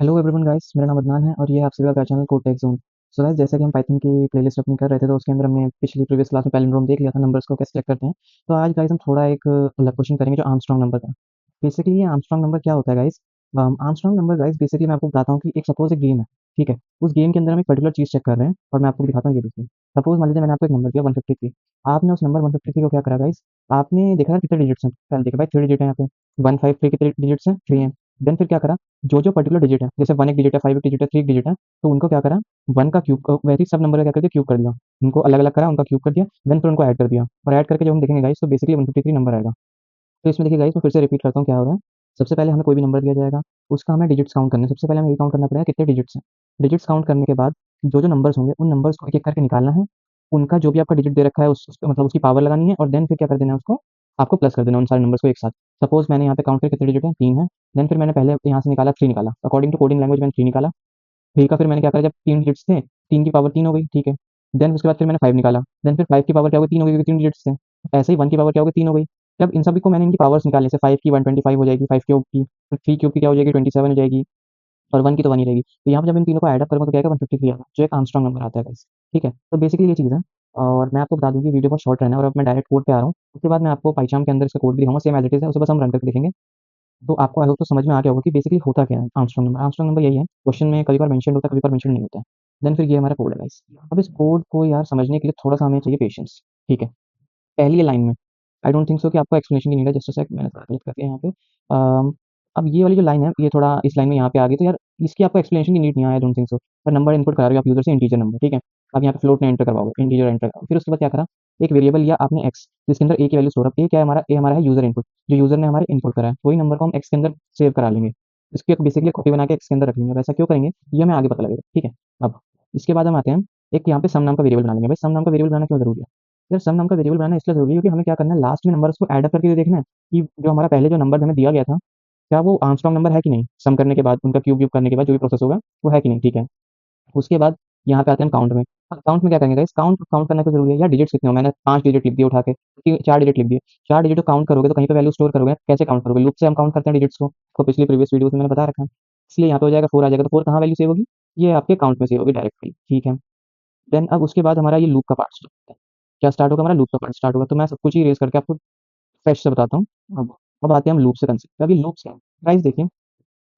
Hello everyone guys, मेरा नाम अदनान है और ये आप सभी का channel code take zone. So guys, जैसा कि हम पाइथन की प्लेलिस्ट अपनी कर रहे थे तो उसके अंदर हमने पिछली प्रीवियस क्लास में पैलिंड्रोम देख लिया था, नंबर्स को कैसे चेक करते हैं। तो आज गाइस हम थोड़ा एक अलग क्वेश्चन करेंगे जो आर्मस्ट्रांग नंबर का। बेसिकली ये आर्मस्ट्रांग नंबर क्या होता है guys? Armstrong number guys basically मैं आपको बताता हूँ कि एक सपोज एक गेम है, ठीक है। उस गेम के अंदर हम एक पर्टिकुलर चीज़ चेक कर रहे हैं और मैं आपको दिखाता हूँ। ये देखिए, सपोज मान लीजिए मैंने आपको एक नंबर दिया 153। आपने उस नंबर 153 को क्या करा गाइस? आपने देखा यार कितने डिजिट्स हैं, पहले देखा भाई 3 डिजिट है यहाँ पे। 153 कितने डिजिट्स हैं? 3 हैं। देन फिर क्या करा, जो पर्टिकुलर डिजिट है, जैसे 1 एक डिजिट है, 5 एक डिजिट है, 3 एक डिजिट है, तो उनको क्या करा, 1 का क्यूब वैसे ही सब नंबर का क्या कर दिया, क्यूब कर दिया। उनको अलग-अलग करा, उनका क्यूब कर दिया, देन फिर उनको ऐड कर दिया और ऐड करके जब हम देखेंगे गाइस तो बेसिकली 153 नंबर आएगा। तो इसमें देखिए गाइस, मैं फिर से रिपीट करता हूँ क्या हो रहा है। सबसे पहले हमें कोई भी नंबर दिया जाएगा, उसका हमें डिजिट्स काउंट करने हैं। सबसे पहले हमें ये काउंट करना पड़ेगा कितने डिजिट्स हैं। डिजिट्स काउंट करने के बाद जो-जो नंबर्स होंगे उन नंबर्स को एक-एक करके निकालना है। उनका जो भी आपका डिजिट दे रखा है उसका मतलब उसकी पावर लगानी है और देन फिर क्या कर देना है उसको, आपको प्लस कर देना है उन सारे नंबर्स को एक साथ। सपोज़ मैंने यहाँ पे काउंट किया कितने डिजिट हैं, 3 हैं। देन फिर मैंने पहले यहाँ से निकाला 3 निकाला। अकॉर्डिंग टू कोडिंग लैंग्वेज मैंने 3 निकाला। 3 का फिर मैंने क्या करा, जब 3 डिजिट्स थे, 3 की पावर 3 हो गई, ठीक है। देन उसके बाद फिर मैंने 5 निकाला। देन फिर 5 की पावर क्या हो गई, 3 हो गई क्योंकि 3 डिजिट्स थे। ऐसे ही 1 की पावर क्या हो गई, 3 हो गई। जब इन सभी को मैंने इनकी पावर्स निकालने से 5 की 125 हो जाएगी, 5 क्यूब की, फिर 3 क्यूब की क्या हो जाएगी, 27 हो जाएगी और 1 की तो 1 ही रहेगी। तो यहाँ पे जब इन तीनों को ऐड अप करूँगा तो क्या आएगा, 153 आएगा, जो एक आर्मस्ट्रांग नंबर आता है गाइस, ठीक है। तो बेसिकली ये चीज़ है और मैं आपको बता दूँ कि वीडियो बहुत शॉर्ट रहना है और अब मैं डायरेक्ट कोड पे आ रहा हूँ। उसके बाद मैं आपको पाइथन के अंदर इसका कोड भी दिखाऊँगा, सेम एज़ इट इज़ है, उसे बस हम रन करके देखेंगे। तो आपको आई होप तो समझ में आ गया होगा कि बेसिकली होता क्या है आर्मस्ट्रांग नंबर। आर्मस्ट्रांग नंबर यही है, क्वेश्चन में कई बार मेंशन होता है, कई बार मेंशन नहीं होता है। देन फिर ये हमारा कोड है गाइस। अब इस कोड को यार समझने के लिए थोड़ा-सा हमें चाहिए पेशेंस, ठीक है। पहली लाइन में आई डोंट थिंक सो कि आपको एक्सप्लेनेशन की नीड है। जस्ट अ सेक, मैंने थोड़ा गलत कर दिया यहाँ पे। अब ये वाली जो लाइन है, ये थोड़ा इस लाइन में यहाँ पे आ गई तो यार इसकी आपको एक्सप्लेनेशन की नीड नहीं है, आई डोंट थिंक सो। पर नंबर इनपुट करा रहे हो आप यूज़र से इंटीजर नंबर, ठीक है। अब यहाँ पे फ्लोट में एंटर करवाओगे, इंटीजर एंटर करो। फिर उसके बाद क्या करा, एक वेरिएबल लिया आपने एक्स, जिसके अंदर ए की वैल्यू स्टोर। अब ए क्या है हमारा, ए हमारा है यूज़र इनपुट, जो यूज़र ने हमारे इनपुट करा है, वही नंबर को हम एक्स के अंदर सेव करा लेंगे। इसकी एक बेसिकली कॉपी बना के एक्स के अंदर रख लेंगे। वैसा क्यों करेंगे ये हमें आगे पता लगेगा, ठीक है। अब इसके बाद हम आते हैं, एक यहाँ पे सम नाम का वेरिएबल बना लेंगे। भाई सम नाम का वेरिएबल बनाना क्यों ज़रूरी है? यार सम नाम का वेरिएबल बनाना इसलिए ज़रूरी है क्योंकि हमें क्या करना है, लास्ट में नंबर्स को ऐड अप करके ये देखना है कि जो हमारा पहले जो नंबर हमें दिया गया था, क्या वो आर्मस्ट्रांग नंबर है कि नहीं? सम करने के बाद, उनका क्यूब-व्यूब करने के बाद जो भी प्रोसेस होगा, वो है कि नहीं, ठीक है। उसके बाद यहाँ पे आते हैं हम काउंट में। अब काउंट में क्या करेंगे गाइस, काउंट काउंट करना क्यों ज़रूरी है? यार डिजिट्स कितने हो, मैंने 5 डिजिट लिख दिए उठा के, 4 डिजिट लिख दिए। 4 डिजिट को काउंट करोगे तो कहीं पे वैल्यू स्टोर करोगे, कैसे काउंट करोगे? लूप से हम काउंट करते हैं डिजिट्स को, आपको पिछली प्रीवियस वीडियोज़ में मैंने बता रखा है। इसलिए यहाँ पे हो जाएगा 4 आ जाएगा, तो 4 कहाँ वैल्यू सेव होगी? ये आपके काउंट में सेव होगी डायरेक्टली, ठीक है। देन अब उसके बाद हमारा ये लूप का पार्ट स्टार्ट होता है। क्या स्टार्ट होगा, हमारा लूप का पार्ट स्टार्ट होगा। तो मैं सब कुछ ही इरेज़ करके आपको फ्रेश से बताता हूँ। अब आते हैं हम लूप से कंसेप्ट पे। अभी लूप्स क्या है? गाइस देखिए,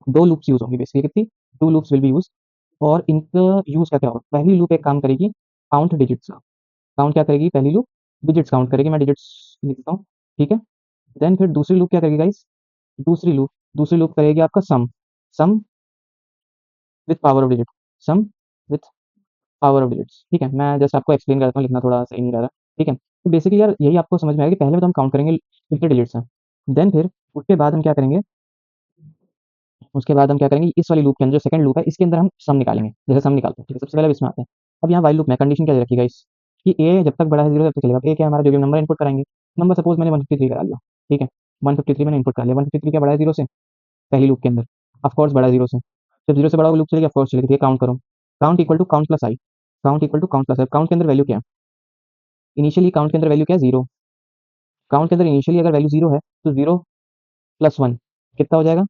2 लूप्स यूज़ होंगी बेसिकली, कितनी? 2 लूप्स विल बी यूज्ड और इनका यूज़ क्या-क्या होगा? पहली लूप एक काम करेगी, काउंट डिजिट्स का। काउंट क्या करेगी पहली लूप? डिजिट्स काउंट करेगी। मैं डिजिट्स लिख देता हूँ, ठीक है। देन फिर दूसरी लूप क्या करेगी गाइस? दूसरी लूप करेगी आपका sum. Sum with power of digit. Sum with power of digits, ठीक है। मैं जस्ट आपको एक्सप्लेन करता हूँ, लिखना थोड़ा सही नहीं रह रहा, ठीक है। तो बेसिकली यार यही आपको समझ में आएगा कि पहले तो हम काउंट करेंगे कितने डिजिट्स हैं। देन फिर उसके बाद हम क्या करेंगे, उसके बाद हम क्या करेंगे, इस वाली लूप के अंदर जो सेकंड लूप है इसके अंदर हम सम निकालेंगे। जैसे सम निकालते हैं, ठीक है। सबसे पहले अब इसमें आते हैं। अब यहाँ व्हाइल लूप में कंडीशन क्या दे रखी है गाइस, कि ए जब तक बड़ा है 0 तब तक चलेगा। ए क्या है हमारा, जो भी नंबर इनपुट कराएँगे। नंबर सपोज़ मैंने 153 करा लिया, ठीक है। 153 मैंने इनपुट कर लिया। 153 क्या बड़ा है 0 से? पहली लूप के अंदर ऑफ कोर्स बड़ा है 0 से। जब 0 से बड़ा होगा लूप चलेगी, ऑफ कोर्स चलेगी। ठीक है, काउंट करो। Count equal to count plus i. Count equal to count plus i. Count के अंदर वैल्यू क्या है? इनिशियली काउंट के अंदर वैल्यू क्या है? 0। काउंट के अंदर इनिशियली अगर वैल्यू 0 है तो 0 प्लस 1 कितना हो जाएगा?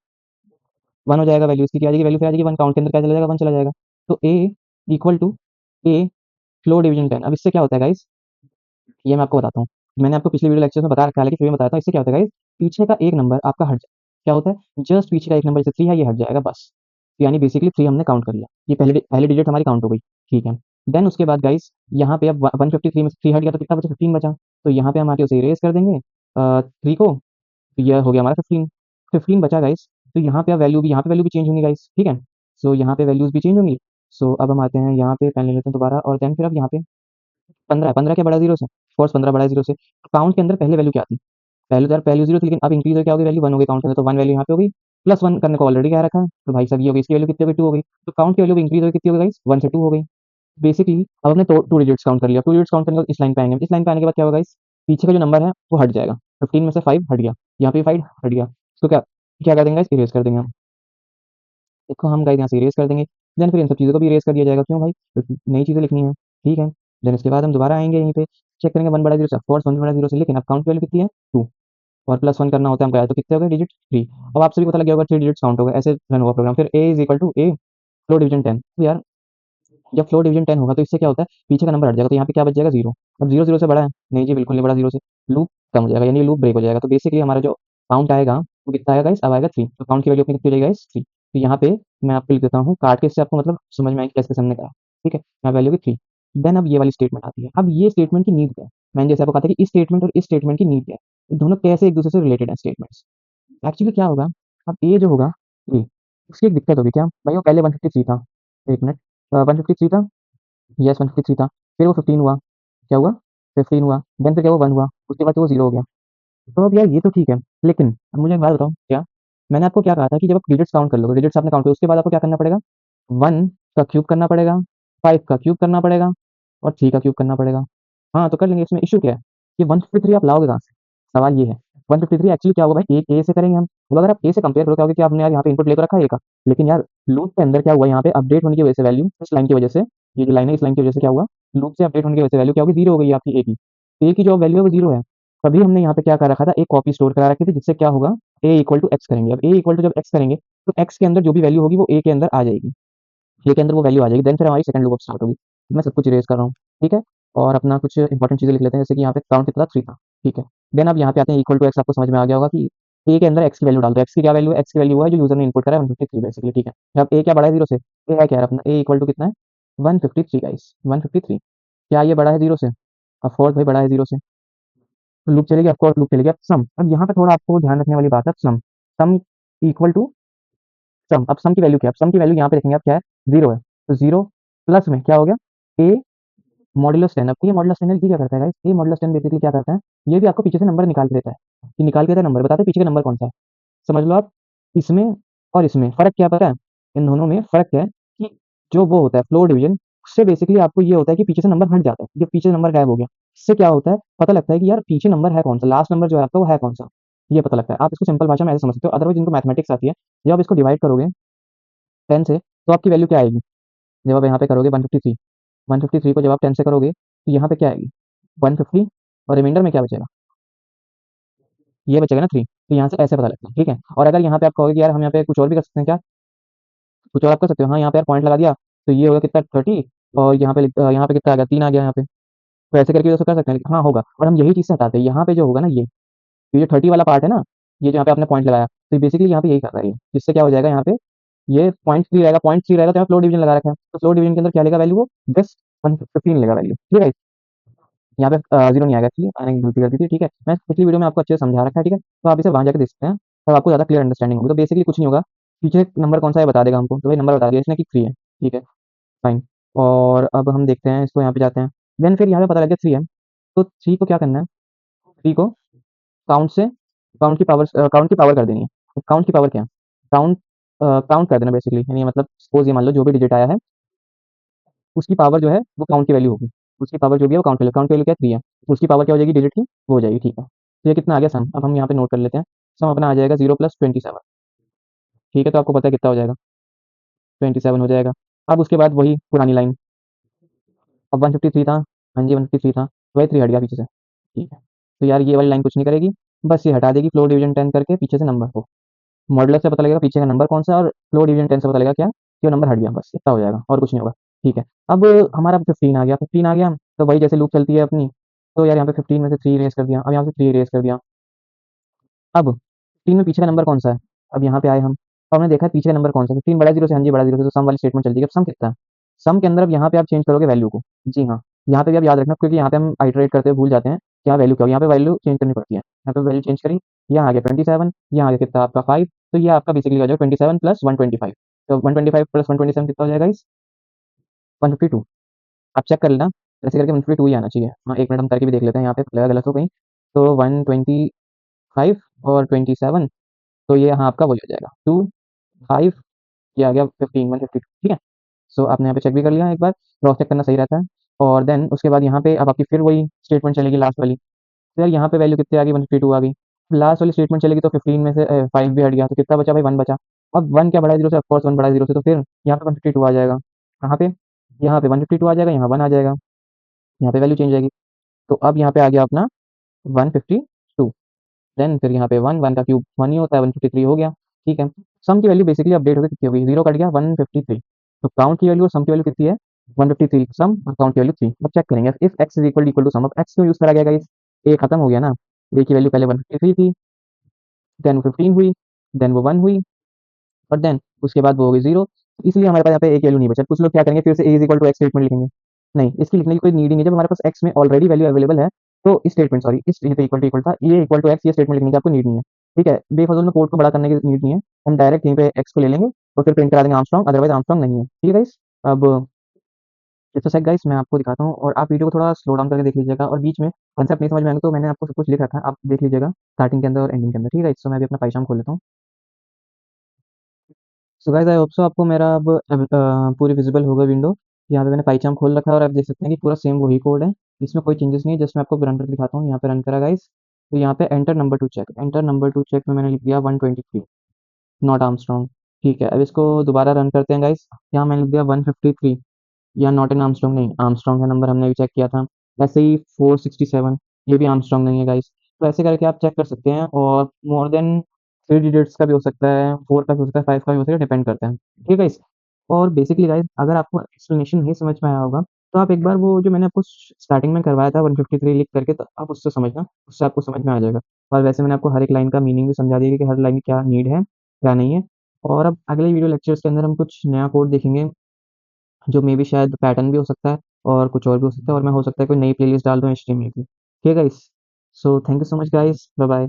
1 हो जाएगा। वैल्यू इसकी क्या आ जाएगी? वैल्यू फिर आ जाएगी 1। काउंट के अंदर क्या चला जाएगा? 1 चला जाएगा। तो a equal to a floor division 10। अब इससे क्या होता है गाइस, ये मैं आपको बताता हूँ। मैंने आपको पिछले वीडियो लेक्चर में बता रखा है, लेकिन फिर भी बताता हूँ। इससे क्या होता है गाइस, पीछे का एक नंबर आपका हट जाए। क्या होता है, जस्ट पीछे का एक नंबर जैसे 3 है, ये हट जाएगा बस। यानी बेसिकली 3 हमने काउंट कर लिया। ये पहली डिजिट हमारी काउंट हो गई, ठीक है। देन उसके बाद गाइस यहाँ पे अब 153 में से 3 हट गया तो कितना बचा? 15 बचा। तो यहाँ पे हम आके उसे इरेज़ कर देंगे 3 को। तो ये हो गया हमारा 15। 15 बचा गाइस। तो यहाँ पे अब वैल्यू भी, यहाँ पे वैल्यू भी चेंज होंगी गाइस, ठीक है। सो यहाँ पे वैल्यूज़ भी चेंज होंगी। सो अब हम आते हैं यहाँ पे, पेन ले लेते हैं दोबारा और देन फिर अब यहाँ पे 15, 15 क्या बड़ा 0 से? ऑफ कोर्स 15 बड़ा है 0 से। काउंट के अंदर पहले वैल्यू क्या थी? पहले तो यार पहले 0 थी, लेकिन अब इंक्रीज़ होके क्या हो गई वैल्यू? 1 हो गई काउंट के अंदर। तो 1 वैल्यू यहाँ पे हो गई, प्लस 1 करने को ऑलरेडी कह रखा है। तो भाई साहब ये हो गई, इसकी वैल्यू कितनी हो गई? 2 हो गई। तो काउंट की वैल्यू भी इंक्रीज़ होके कितनी हो गई गाइस? 1 से 2 हो गई। बेसिकली अब हमने तो 2 डिजिट्स काउंट कर लिया। 2 डिजिट्स काउंट करने के बाद इस लाइन पे आएँगे। इस लाइन पे आने के बाद क्या होगा गाइस, पीछे का जो नंबर है वो हट जाएगा। 15 में से 5 हट गया, यहाँ पे 5 हट गया। तो क्या क्या कर देंगे गाइस, इरेज़ कर देंगे हम। इसको हम गाइस यहाँ से इरेज़ कर देंगे। देन फिर इन सब चीज़ों को भी इरेज़ कर दिया जाएगा। क्यों भाई? क्योंकि नई चीज़ें लिखनी है, ठीक है। देन इसके बाद हम दोबारा आएँगे यहीं पे, चेक करेंगे 1 बड़ा 0 से। ऑफ कोर्स 1 बड़ा 0 से, लेकिन अब काउंट की वैल्यू कितनी है? 2। और +1 करना होता है हमको, तो कितने हो गए डिजिट 3। अब आप सभी को पता लग गया होगा 3 डिजिट्स काउंट हो गए, ऐसे रन होगा प्रोग्राम। फिर a is equal to a floor division 10। तो यार जब फ्लोर डिवीजन 10 होगा तो इससे क्या होता है, पीछे का नंबर हट जाएगा, तो यहाँ पे क्या बच जाएगा 0। अब 0 0 से बड़ा है? नहीं जी, बिल्कुल नहीं बड़ा 0 से। लूप खत्म हो जाएगा, यानी लूप ब्रेक हो जाएगा। तो बेसिकली हमारा जो काउंट आएगा वो कितना आएगा गाइस, अब आएगा 3। तो काउंट की वैल्यू अपनी कितनी हो जाएगी गाइस, 3। तो यहाँ पे मैं आपको लिख देता हूँ काट के, इससे आपको मतलब समझ में आएगी कैसे कैसे हमने करा। ठीक है, यहाँ वैल्यू की 3। देन अब ये वाली स्टेटमेंट आती है। अब ये स्टेटमेंट की नीड क्या है, मैंने जैसे आपको कहा था कि इस स्टेटमेंट और इस स्टेटमेंट की नीड क्या है, ये दोनों कैसे एक दूसरे से रिलेटेड है स्टेटमेंट्स। एक्चुअली क्या होगा, अब ये जो होगा ये, उसकी एक दिक्कत होगी क्या भाई, वो पहले 153 था। एक मिनट, 153 था, यस 153 था। फिर वो 15 हुआ, क्या हुआ, 15 हुआ। देन फिर क्या हुआ, 1 हुआ, उसके बाद से वो 0 हो गया। तो अब यार ये तो ठीक है, लेकिन अब मुझे एक बात बताओ, क्या मैंने आपको क्या कहा था कि जब आप डिजिट्स काउंट कर लोगे, डिजिट्स आपने काउंट किया, उसके बाद आपको क्या करना पड़ेगा, 1 का क्यूब करना पड़ेगा, 5 का क्यूब करना पड़ेगा और 3 का क्यूब करना पड़ेगा। हाँ, तो कर लेंगे, इसमें इश्यू क्या है कि 153 आप लाओगे कहाँ से? सवाल ये है। 153 एक्चुअली क्या होगा भाई, एक ए से करेंगे हम। तो अगर आप ए से कंपेयर करो, क्या होगा कि आपने यार यहाँ पे इनपुट ले तो रखा है ए का, लेकिन यार लूप के अंदर क्या हुआ, यहाँ पे अपडेट होने की वजह से वैल्यू इस लाइन की वजह से, ये जो लाइन है इस लाइन की वजह से क्या हुआ, लूप से अपडेट होने की वजह से वैल्यू क्या होगी, 0 हो गई आपकी ए की। ए की जो वैल्यू है वो 0 है। तभी हमने यहाँ पे क्या कर रखा था, एक कॉपी स्टोर करा रखी थी, जिससे क्या होगा, ए इक्वल टू एक्स करेंगे। अब ए इक्वल टू जब एक्स करेंगे तो एक्स के अंदर जो भी वैल्यू होगी वो ए के अंदर आ जाएगी, ए के अंदर वो वैल्यू आ जाएगी। देन फिर हमारी सेकंड लूप स्टार्ट होगी। मैं सब कुछ इरेज कर रहा हूँ, ठीक है। और अपना कुछ इंपॉर्टेंट चीजें लिख लेते हैं, जैसे कि यहाँ पे काउंट कितना 3 था, ठीक है। देन अब यहाँ पे आते हैं इक्वल टू एक्स, आपको समझ में आ गया होगा कि ए के अंदर एक्स की वैल्यू डाल दो। एक्स की क्या वैल्यू है, एक्स की वैल्यू हुआ है जो यूजर ने इनपुट करा है 153 बेसिकली, ठीक है। अब ए क्या बड़ा है 0 से, ए है क्या है अपना, ए इक्वल टू कितना है 153 गाइस, 153। क्या ये बड़ा है 0 से? ऑफ कोर्स भाई बड़ा है 0 से। तो लूप चलेगी, ऑफ कोर्स लूप चलेगी। अब सम, अब यहाँ पे थोड़ा आपको ध्यान रखने वाली बात है, सम, सम इक्वल टू सम। अब सम की वैल्यू क्या है, अब सम की वैल्यू यहाँ पे देखेंगे आप क्या है, 0 है। तो 0 प्लस में क्या हो गया, ए मॉडुलस 10। अब ये मॉडुलस 10 ये क्या करता है गाइस, ये मॉडुलस 10 बेसिकली क्या करता है, ये भी आपको पीछे से नंबर निकाल के देता है, कि निकाल के देता है नंबर, बताते हैं पीछे का नंबर कौन सा है। समझ लो आप, इसमें और इसमें फ़र्क क्या पता है? इन दोनों में फ़र्क क्या है कि जो वो होता है फ्लोर डिवीज़न, उससे बेसिकली आपको ये होता है कि पीछे से नंबर हट जाता है, जब पीछे से नंबर गायब हो गया। इससे क्या होता है, पता लगता है कि यार पीछे नंबर है कौन-सा, लास्ट नंबर जो है आपका वो है कौन-सा, ये पता लगता है। आप इसको सिंपल भाषा में ऐसे समझ सकते हो, अदरवाइज़ जिनको मैथमेटिक्स आती है, जब आप इसको डिवाइड करोगे 10 से, तो आपकी वैल्यू क्या आएगी? जब आप यहाँ पे करोगे 153, 153 को जब आप 10 से करोगे, तो यहाँ पे क्या आएगी? 150 और रिमाइंडर में क्या बचेगा? ये बचेगा ना 3। तो यहाँ से ऐसे पता लगता है, ठीक है। और अगर यहाँ पे आप कहोगे कि यार हम यहाँ पे कुछ और भी कर सकते हैं क्या? कुछ और आप कर सकते हो। हाँ, यहाँ पे यार पॉइंट लगा दिया, तो ये होगा कितना 30, और यहाँ पे कितना आ गया, 3 आ गया यहाँ पे। तो ऐसे करके भी दोस्तों कर सकते हैं। हाँ, होगा। और हम यही चीज़ से हटाते हैं। यहाँ पे जो होगा ना ये जो 30 वाला पार्ट है ना, ये जो यहाँ पे आपने पॉइंट लगाया, तो बेसिकली यहाँ पे यही कर रहा है ये। जिससे क्या हो जाएगा यहाँ पे, ये पॉइंट 3 रहेगा, पॉइंट 3 रहेगा, तो यहाँ फ्लोर डिवीजन लगा रखा है। तो फ्लोर डिवीजन के अंदर क्या लेगा वैल्यू, वो 10 115 लेगा वैल्यू, ठीक है। यहाँ पे 0 नहीं आएगा एक्चुअली, आने की गलती कर दी थी, ठीक है। मैं पिछली वीडियो में आपको अच्छे से समझा रखा है, ठीक है। तो आप इसे वहाँ जाके देख सकते हैं, तब आपको ज़्यादा क्लियर अंडरस्टैंडिंग होगी। तो बेसिकली कुछ नहीं होगा, पीछे नंबर कौन सा है बता देगा हमको, तो भाई नंबर बता दिया इसने कि 3 है, ठीक है, फाइन। और अब हम देखते हैं इसको, यहाँ पे जाते हैं। देन फिर यहाँ पे पता लग गया 3 है, तो 3 को क्या करना है, 3 को काउंट से, काउंट की पावर कर देनी है। तो काउंट की पावर क्या है, काउंट काउंट कर देना बेसिकली, यानी मतलब सपोज ये मान लो जो भी डिजिट आया है, उसकी पावर जो है वो काउंट की वैल्यू होगी। उसकी पावर जो भी है वो काउंट की वैल्यू क्या है 3 है, तो उसकी पावर क्या हो जाएगी डिजिट की, वो हो जाएगी, ठीक है। तो ये कितना आ गया सम, अब हम यहाँ पे नोट कर लेते हैं। सम अपना आ जाएगा 0 + 27, ठीक है। तो आपको पता है कितना हो जाएगा, 27 हो जाएगा। अब उसके बाद वही पुरानी लाइन, अब 153 था, हाँ जी 153 था, तो वही 3 हट गया पीछे से, ठीक है। तो यार ये वाली लाइन कुछ नहीं करेगी, बस ये हटा देगी फ्लोर डिवीजन 10 करके पीछे से नंबर को। मॉडुलस से पता लगेगा पीछे का नंबर कौन सा है, और फ्लोर डिवीजन 10 से पता लगेगा क्या कि वो नंबर हट गया, बस इतना हो जाएगा और कुछ नहीं होगा, ठीक है। अब हमारा 15 आ गया, 15 आ गया, तो वही जैसे लूप चलती है अपनी। तो यार यहाँ पे 15 में से 3 इरेज़ कर दिया, अब यहाँ से 3 इरेज़ कर दिया। अब 15 में पीछे का नंबर कौन सा है, अब यहाँ पे आए हम, तो हमने देखा है पीछे का नंबर कौन सा है, 15 बड़ा 0 से, हाँ जी बड़ा 0 से, तो सम वाली स्टेटमेंट चल जाएगी। अब सम कितना है, सम के अंदर अब यहाँ पे आप चेंज करोगे वैल्यू को। जी हाँ, यहाँ पे भी आप याद रखना, क्योंकि यहाँ पे हम आइटरेट करते हुए भूल जाते हैं कि यहाँ वैल्यू क्या हो, यहाँ पे वैल्यू चेंज करनी पड़ती है। यहाँ पे वैल्यू चेंज करी, यहाँ आ गया 27, यहाँ आ गया कितना आपका 5, तो ये आपका बेसिकली हो जाएगा 27 + 125। तो 125 + 127 कितना हो जाएगा इस 152। आप चेक कर लेना, ऐसे करके 152 ही आना चाहिए। हाँ, एक मिनट हम करके भी देख लेते हैं, यहाँ पे लगेगा गलत हो कहीं। तो 125 और 27, तो ये हाँ आपका वही हो जाएगा 2 5, ये आ गया 15 152, ठीक है। सो आपने यहाँ पे चेक भी कर लिया एक बार, क्रॉस चेक करना सही रहता है। और देन उसके बाद यहाँ पे अब आपकी फिर वही स्टेटमेंट चलेगी लास्ट वाली। तो यार यहाँ पे वैल्यू कितनी आ गई 152 आ गई, लास्ट वाली स्टेटमेंट चलेगी, तो 15 में से 5 भी हट गया, तो कितना बचा भाई 1 बचा। अब 1 क्या बड़ा है 0 से, ऑफ कोर्स 1 बड़ा है 0 से, तो फिर यहाँ पे 152 आ जाएगा। कहाँ पे, यहाँ पे 152 आ जाएगा, यहाँ 1 आ जाएगा, यहाँ पे वैल्यू चेंज हो जाएगी। तो अब यहाँ पे आ गया अपना 152, देन फिर यहाँ पे 1, 1 का क्यूब 1 ही होता है, 153 हो गया, ठीक है। सम की वैल्यू बेसिकली अपडेट हो गई, कितनी हो गई, 0 कट गया, 153। तो काउंट की वैल्यू और सम की वैल्यू कितनी है, 153 सम और काउंट की वैल्यू 3। अब चेक करेंगे if x equal to some. अब x क्यों यूज करा गया गाइस, a खत्म हो गया ना, a की वैल्यू पहले 153 थी, देन 15 हुई, देन वो 1 हुई, और देन उसके बाद वो हो गई 0। इसलिए हमारे पास यहाँ पे एक वैल्यू नहीं बचा। कुछ लोग क्या करेंगे, फिर से a is equal to x statement लिखेंगे। नहीं, इसकी लिखने की कोई नीड ही नहीं, जब हमारे पास x में ऑलरेडी वैल्यू अवेलेबल है। तो इस स्टेटमेंट, सॉरी, इस ये तो इक्वल था, ये इक्वल टू एक्स, ये स्टेटमेंट लिखने की आपको नीड नहीं है, ठीक है। बेफजूल में कोड को बड़ा करने की नीड नहीं है। हम डायरेक्ट यहीं पे x को ले लेंगे और फिर प्रिंट करा देंगे आर्मस्ट्रांग, अदरवाइज आर्मस्ट्रांग नहीं है, ठीक है गाइस। अब जैसा सेट गाइस मैं आपको दिखाता हूँ, और आप वीडियो को थोड़ा स्लो डाउन करके देख लीजिएगा, और बीच में कंसेप्ट नहीं समझ में आएगा तो मैंने आपको सब कुछ लिख रखा है, आप देख लीजिएगा स्टार्टिंग के अंदर और एंडिंग के अंदर, ठीक है। इससे मैं अभी अपना पाइथन खोल लेता हूँ। So guys I hope so आपको मेरा अब पूरी विजिबल होगा विंडो। यहाँ पे मैंने पाइचाम खोल रखा है और आप देख सकते हैं कि पूरा सेम वही कोड है, इसमें कोई चेंजेस नहीं है। जस्ट मैं आपको रन करके दिखाता हूँ। यहाँ पे रन करा गाइस, तो यहाँ पे enter number to check, enter number to check में मैंने लिख दिया 123, नॉट आर्मस्ट्रॉन्ग, ठीक है। अब इसको दोबारा रन करते हैं गाइस। यहाँ मैंने लिख दिया 153, या नॉट एन आर्मस्ट्रॉन्ग, नहीं आर्मस्ट्रॉन्ग है नंबर, हमने भी चेक किया था। ऐसे ही 467, ये भी आर्मस्ट्रॉन्ग नहीं है गाइस। तो ऐसे करके आप चेक कर सकते हैं, और मोर देन 3 डिजिट्स का भी हो सकता है, 4 का भी हो सकता है, 5 का भी हो सकता है, डिपेंड करता है, ठीक है गाइस। और बेसिकली गाइस अगर आपको एक्सप्लेनेशन नहीं समझ में आया होगा, तो आप एक बार वो जो मैंने आपको स्टार्टिंग में करवाया था 153 लिख करके, तो आप उससे समझना, उससे आपको समझ में आ जाएगा। और वैसे मैंने आपको हर एक लाइन का मीनिंग भी समझा दिया कि हर लाइन की क्या नीड है, क्या नहीं है। और अब अगले वीडियो लेक्चर्स के अंदर हम कुछ नया कोड देखेंगे, जो मे बी शायद पैटर्न भी हो सकता है, और कुछ और भी हो सकता है, और मैं हो सकता है कोई नई प्लेलिस्ट डाल दूँ एचटीएमएल की, ठीक है guys. So thank you so much guys, bye bye.